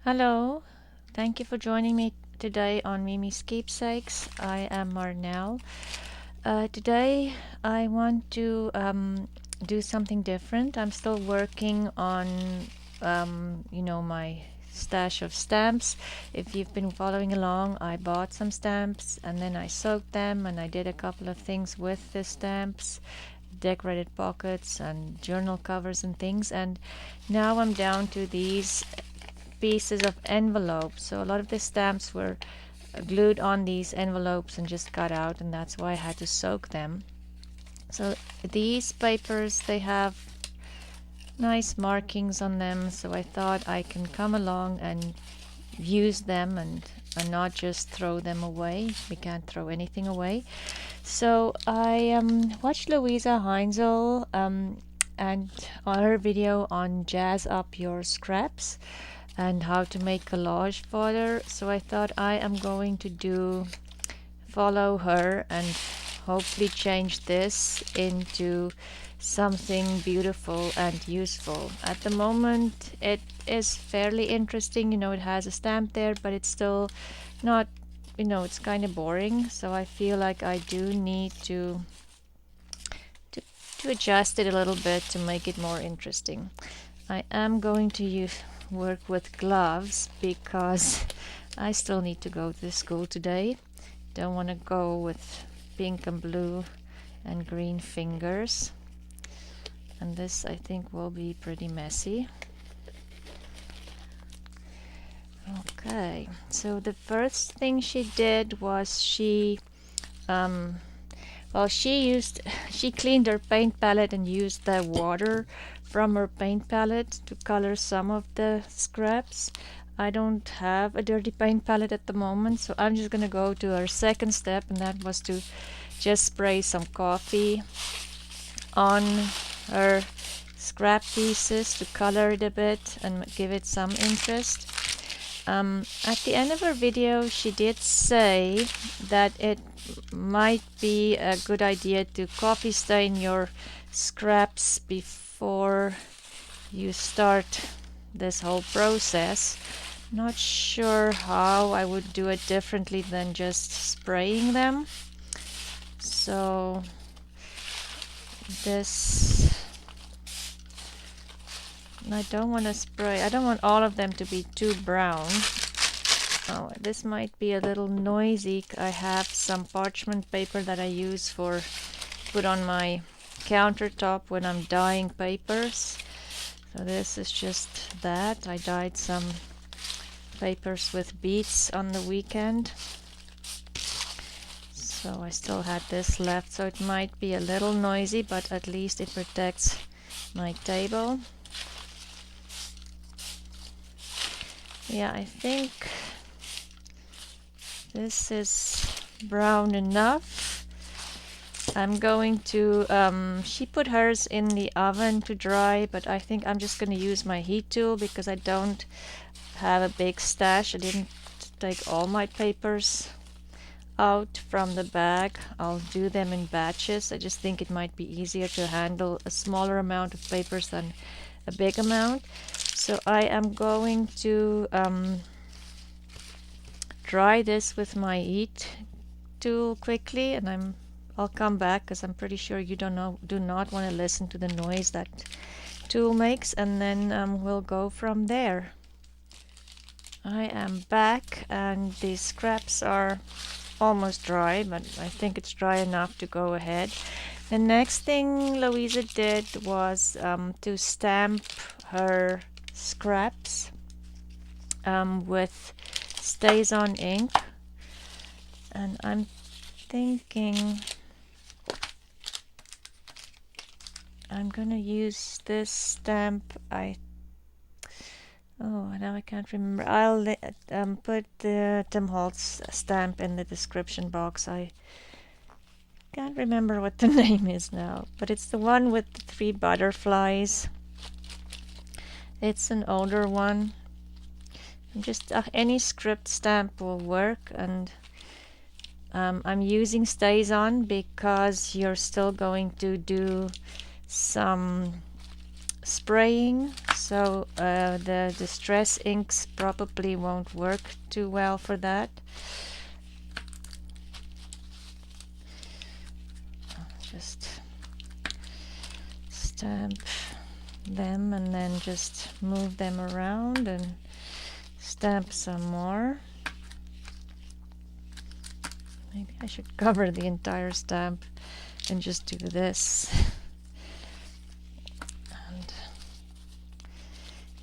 Hello, thank you for joining me today on Miemie's Keepsakes. I am Marnell. Today I want to do something different. I'm still working on, my stash of stamps. If you've been following along, I bought some stamps and then I soaked them and I did a couple of things with the stamps, decorated pockets and journal covers and things. And now I'm down to these pieces of envelope. So a lot of the stamps were glued on these envelopes and just cut out, and that's why I had to soak them. So these papers, they have nice markings on them, so I thought I can come along and use them and not just throw them away. We can't throw anything away. So I watched Louise Heinzl and her video on jazz up your scraps and how to make collage fodder. So I thought I am going to follow her and hopefully change this into something beautiful and useful. At the moment it is fairly interesting, it has a stamp there, but it's still not, it's kind of boring. So I feel like I do need to adjust it a little bit to make it more interesting. I am going to work with gloves because I still need to go to school today. Don't want to go with pink and blue and green fingers. And this, I think, will be pretty messy. Okay, so the first thing she did was she cleaned her paint palette and used the water from her paint palette to color some of the scraps. I don't have a dirty paint palette at the moment, so I'm just gonna go to our second step, and that was to just spray some coffee on her scrap pieces to color it a bit and give it some interest. At the end of her video, she did say that it might be a good idea to coffee stain your scraps before you start this whole process. Not sure how I would do it differently than just spraying them. So this, I don't want to spray, I don't want all of them to be too brown. Oh, this might be a little noisy. I have some parchment paper that I use for put on my countertop when I'm dyeing papers. So this is just that. I dyed some papers with beads on the weekend. So I still had this left, so it might be a little noisy, but at least it protects my table. Yeah, I think this is brown enough. I'm going to, she put hers in the oven to dry, but I think I'm just going to use my heat tool because I don't have a big stash. I didn't take all my papers out from the bag. I'll do them in batches. I just think it might be easier to handle a smaller amount of papers than a big amount. So I am going to dry this with my heat tool quickly, and I'll come back because I'm pretty sure you do not want to listen to the noise that tool makes, and then we'll go from there. I am back and the scraps are almost dry, but I think it's dry enough to go ahead. The next thing Louisa did was to stamp her scraps with StazOn ink, and I'm thinking I'm gonna use this stamp. Now I can't remember. I'll put the Tim Holtz stamp in the description box. I can't remember what the name is now, but it's the one with the 3 butterflies. It's an older one. Just any script stamp will work, and I'm using StazOn because you're still going to do some spraying, so the distress inks probably won't work too well for that. Just stamp them and then just move them around and stamp some more. Maybe I should cover the entire stamp and just do this.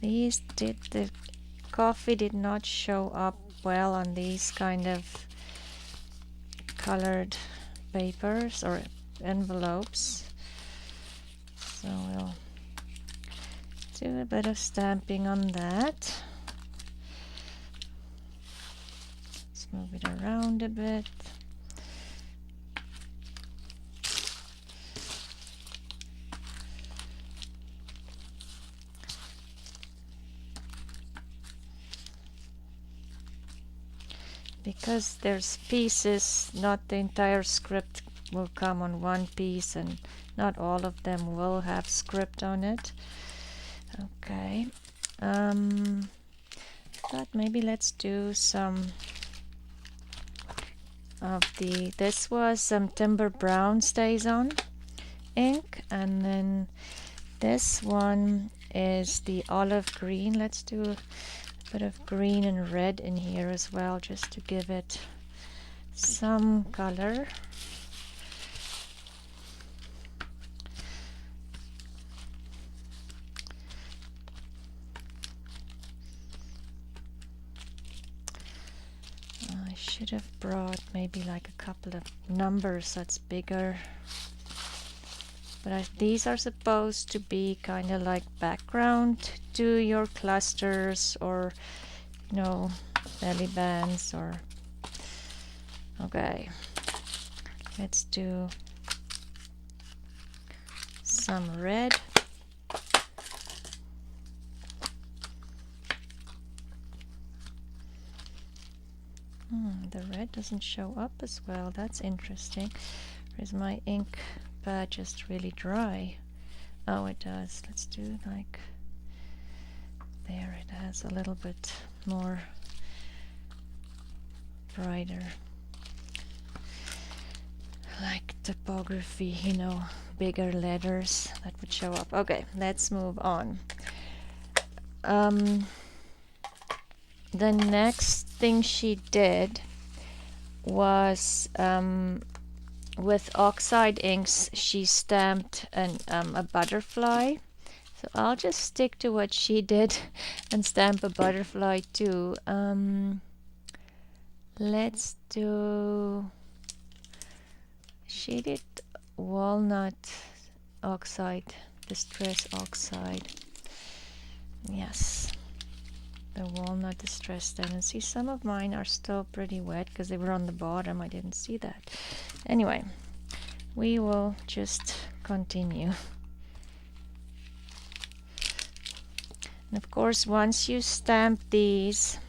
And the coffee did not show up well on these kind of colored papers or envelopes, so we'll do a bit of stamping on that. Let's move it around a bit. Because there's pieces, not the entire script will come on one piece, and not all of them will have script on it. Okay, but maybe let's do some of this was some Timber Brown Stays On ink, and then this one is the olive green. Let's do a bit of green and red in here as well, just to give it some color. I should have brought maybe like a couple of numbers that's bigger, but these are supposed to be kind of like background to your clusters or, you know, belly bands or. Okay, let's do some red. The red doesn't show up as well. That's interesting. Or is my ink pad just really dry? Oh, it does. Let's do like there. It has a little bit more brighter, like typography, you know, bigger letters that would show up. Okay, let's move on. The next thing she did was with oxide inks, she stamped a butterfly. So I'll just stick to what she did and stamp a butterfly too. Let's do, she did walnut oxide, distress oxide. Yes, the walnut distress tendency. Some of mine are still pretty wet because they were on the bottom. I didn't see that. Anyway, we will just continue. And of course, once you stamp these,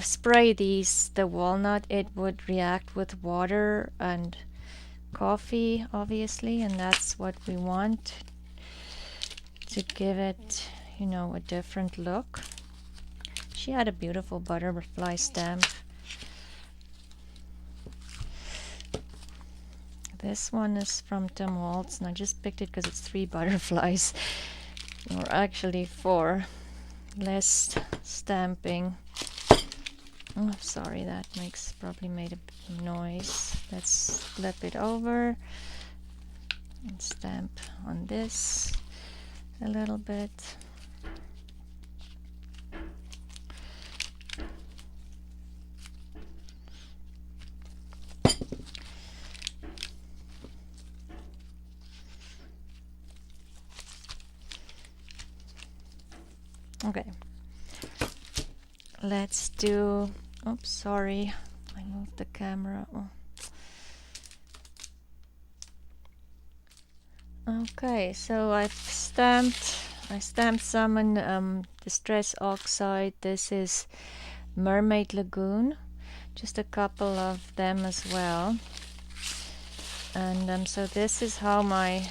spray these, the walnut, it would react with water and coffee, obviously, and that's what we want to give it, you know, a different look. She had a beautiful butterfly stamp. This one is from Tim Holtz, and I just picked it because it's 3 butterflies, or actually 4. Less stamping. Oh, sorry, that probably made a noise. Let's flip it over and stamp on this a little bit. Okay, let's do, oops, sorry, I moved the camera. Oh. Okay, so I stamped some in Distress Oxide. This is Mermaid Lagoon, just a couple of them as well. And so this is how my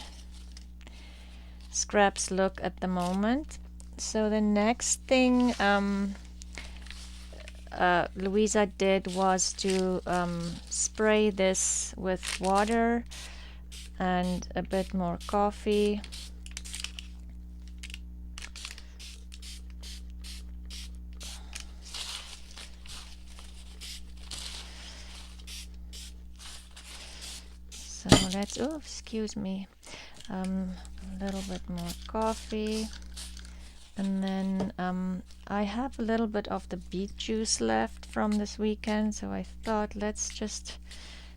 scraps look at the moment. So the next thing Louisa did was to spray this with water and a bit more coffee. So let's, oh, excuse me, a little bit more coffee. And then I have a little bit of the beet juice left from this weekend, so I thought let's just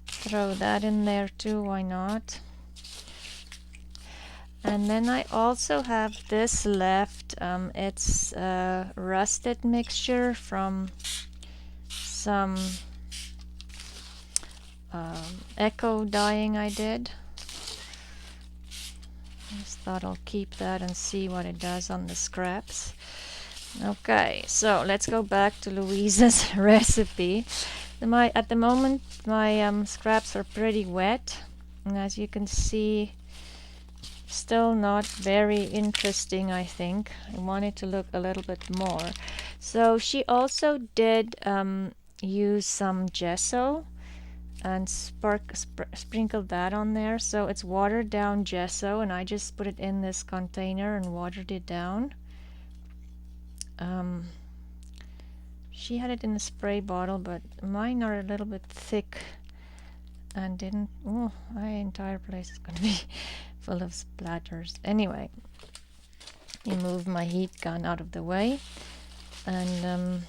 throw that in there too, why not? And then I also have this left. It's a rusted mixture from some echo dyeing I did. Just thought I'll keep that and see what it does on the scraps. Okay, so let's go back to Louise's recipe. At the moment my scraps are pretty wet, and as you can see, still not very interesting. I think I want it to look a little bit more. So she also did use some gesso and sprinkled that on there. So it's watered down gesso, and I just put it in this container and watered it down. She had it in a spray bottle, but mine are a little bit thick and didn't. Oh, my entire place is going to be full of splatters. Anyway, you move my heat gun out of the way, and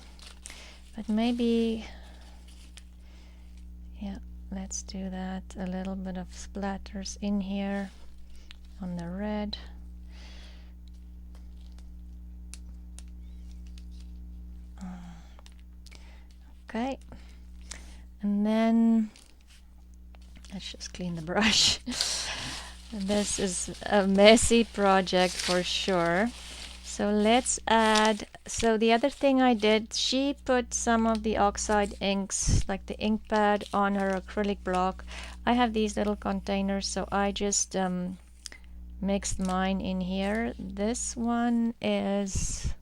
but maybe, yeah, let's do that. A little bit of splatters in here on the red. Okay, and then let's just clean the brush. This is a messy project for sure. So let's add, so the other thing I did, she put some of the oxide inks, like the ink pad, on her acrylic block. I have these little containers, so I just mixed mine in here. This one is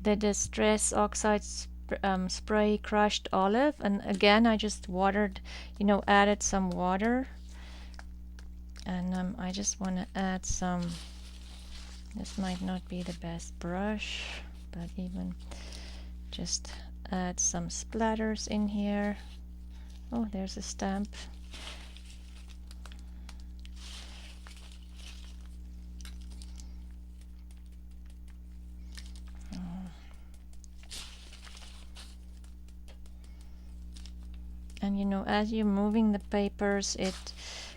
the Distress Oxide Spray Crushed Olive, and again I just watered, added some water, and I just want to add some. This might not be the best brush, but even just add some splatters in here. Oh, there's a stamp. And as you're moving the papers, it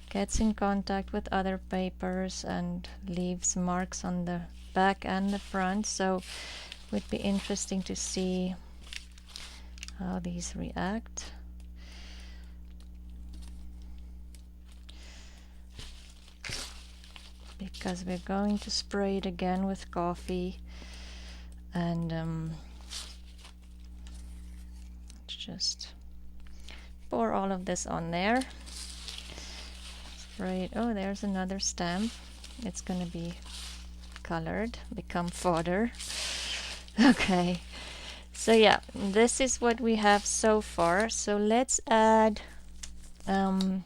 gets in contact with other papers and leaves marks on the back and the front, so it would be interesting to see how these react. Because we're going to spray it again with coffee, and just pour all of this on there. Spray it. Oh, there's another stamp. It's gonna be colored, become fodder. Okay, so yeah, this is what we have so far. So let's add, I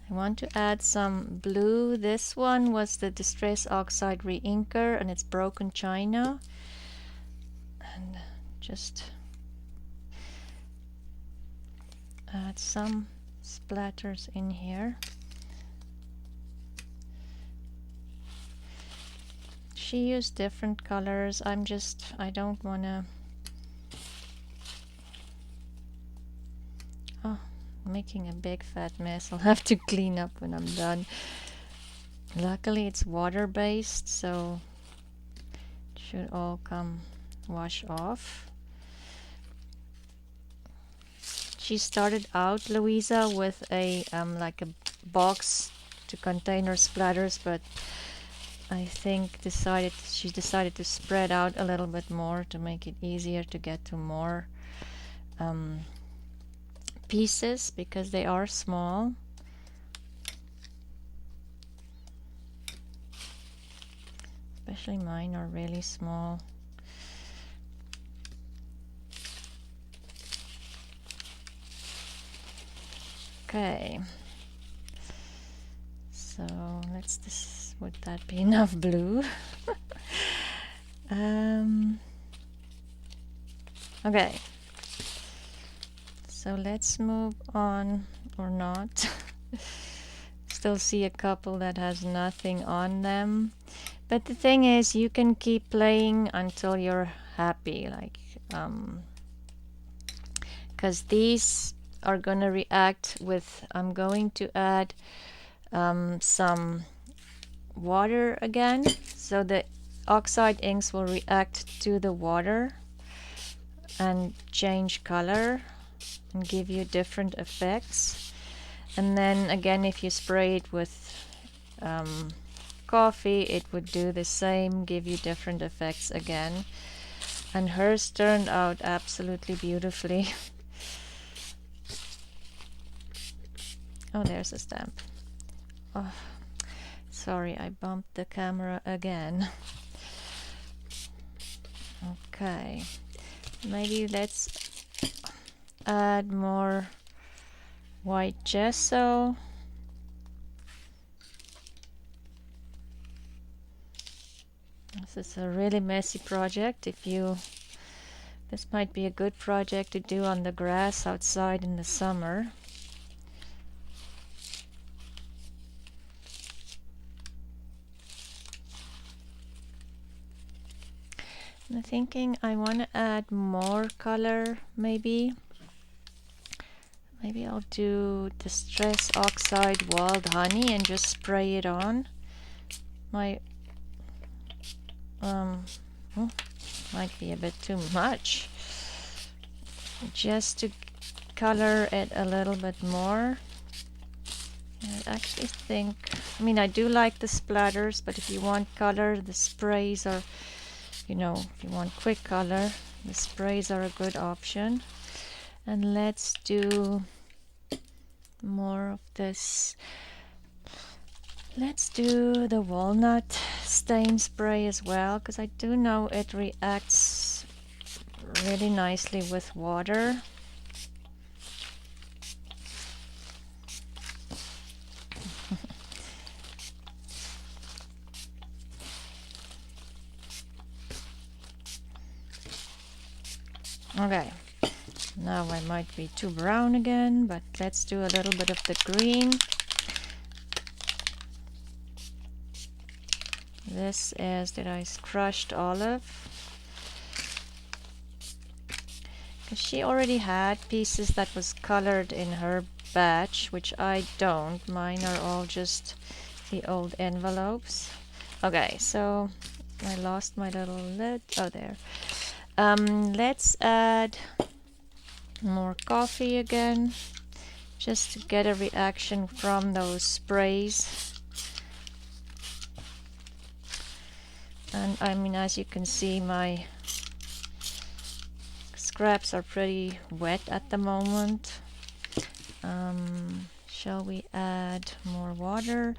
want to add some blue. This one was the Distress Oxide Reinker, and it's Broken China. And just add some splatters in here. She used different colors. I don't want to. Oh, making a big fat mess. I'll have to clean up when I'm done. Luckily it's water based, so it should all wash off. She started out, Louisa, with a like a box to contain her splatters, but I think she decided to spread out a little bit more to make it easier to get to more pieces, because they are small. especially mine are really small. Okay, so let's this, would that be enough blue? Okay, so let's move on, or not. Still see a couple that has nothing on them, but the thing is you can keep playing until you're happy, like because these are gonna react with, I'm going to add some water again, so the oxide inks will react to the water and change color and give you different effects. And then again, if you spray it with coffee, it would do the same, give you different effects again. And hers turned out absolutely beautifully. Oh, there's a stamp. Oh, sorry, I bumped the camera again. Okay, maybe let's add more white gesso. This is a really messy project. This might be a good project to do on the grass outside in the summer. I'm thinking I want to add more color, maybe. Maybe I'll do Distress Oxide Wild Honey and just spray it on. My might be a bit too much. Just to color it a little bit more. I actually think, I mean, I do like the splatters, but if you want color, the sprays are, you know, if you want quick color, the sprays are a good option. And let's do more of this. Let's do the walnut stain spray as well, because I do know it reacts really nicely with water. Okay, now I might be too brown again, but let's do a little bit of the green. This is crushed olive. She already had pieces that was colored in her batch, which I don't. Mine are all just the old envelopes. Okay, so I lost my little lid. Oh, there. Let's add more coffee again, just to get a reaction from those sprays. And I mean, as you can see, my scraps are pretty wet at the moment. Shall we add more water?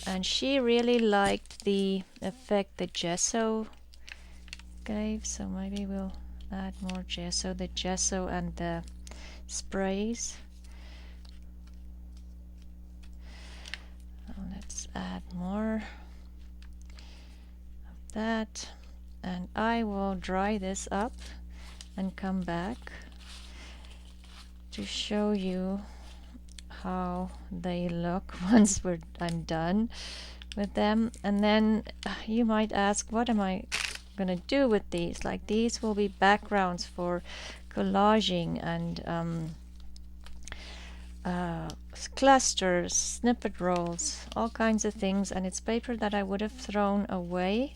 And she really liked the effect the gesso gave, so maybe we'll add more gesso, the gesso and the sprays. Let's add more of that, and I will dry this up and come back to show you how they look once I'm done with them. And then you might ask, what am I gonna do with these? Like, these will be backgrounds for collaging and clusters, snippet rolls, all kinds of things. And it's paper that I would have thrown away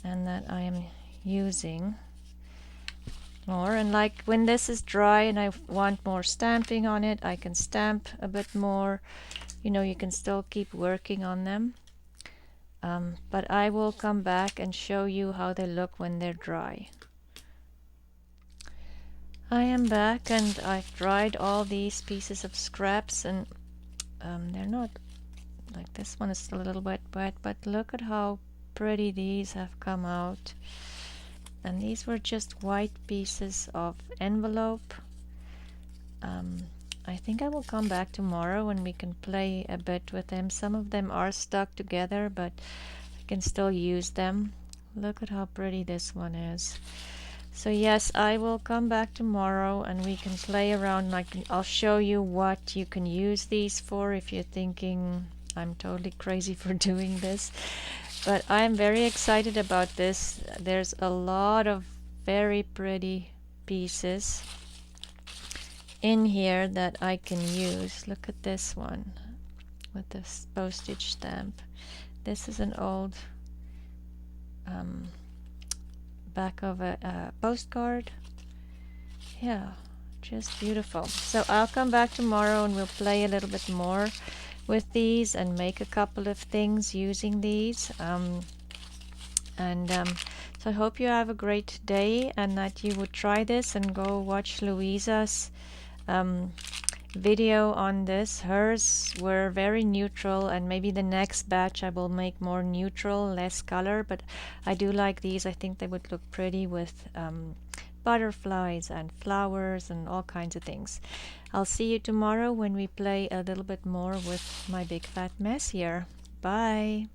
and that I am using more. And like when this is dry and I want more stamping on it, I can stamp a bit more. You know, you can still keep working on them. But I will come back and show you how they look when they're dry. I am back and I've dried all these pieces of scraps, and they're not, like, this one is still a little bit wet, but look at how pretty these have come out. And these were just white pieces of envelope. I think I will come back tomorrow and we can play a bit with them. Some of them are stuck together, but I can still use them. Look at how pretty this one is. So yes, I will come back tomorrow and we can play around. I'll show you what you can use these for if you're thinking I'm totally crazy for doing this. But I'm very excited about this. There's a lot of very pretty pieces in here that I can use. Look at this one with this postage stamp. This is an old back of a postcard. Yeah, just beautiful. So I'll come back tomorrow and we'll play a little bit more with these and make a couple of things using these. So I hope you have a great day and that you would try this and go watch Louisa's video on this. Hers were very neutral, and maybe the next batch I will make more neutral, less color, but I do like these. I think they would look pretty with butterflies and flowers and all kinds of things. I'll see you tomorrow when we play a little bit more with my big fat mess here. Bye.